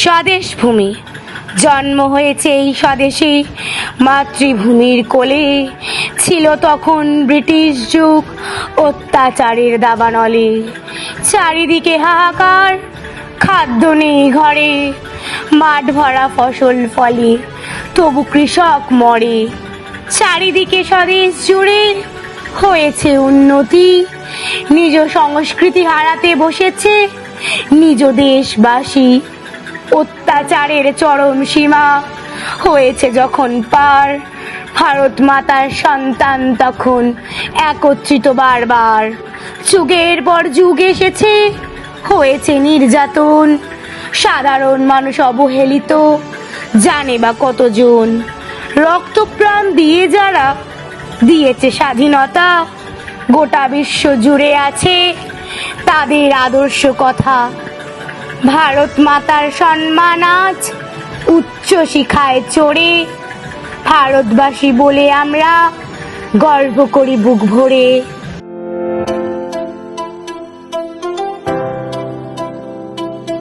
স্বদেশ ভূমি জন্ম হয়েছে এই স্বদেশে, মাতৃভূমির কোলে ছিল তখন ব্রিটিশ যুগ অত্যাচারের দাবানলে। চারিদিকে হাহাকার, খাদ্য নেই ঘরে, মাঠ ভরা ফসল ফলে তবু কৃষক মরে। চারিদিকে স্বদেশ জুড়ে হয়েছে উন্নতি, নিজ সংস্কৃতি হারাতে বসেছে নিজ দেশবাসী। অত্যাচারের চরম সীমা হয়েছে যখন পার, ভারত মাতার সন্তান তখন একত্রিত বারবার। যুগের পর যুগ এসেছে, হয়েছে নির্যাতন, সাধারণ মানুষ অবহেলিত, জানে বা কতজন। রক্তপ্রাণ দিয়ে যারা দিয়েছে স্বাধীনতা, গোটা বিশ্ব জুড়ে আছে তাদের আদর্শ কথা। ভারত মাতার সম্মান আজ উচ্চ শিখায় চড়ে, ভারতবাসী বলে আমরা গর্ব করি বুক ভরে।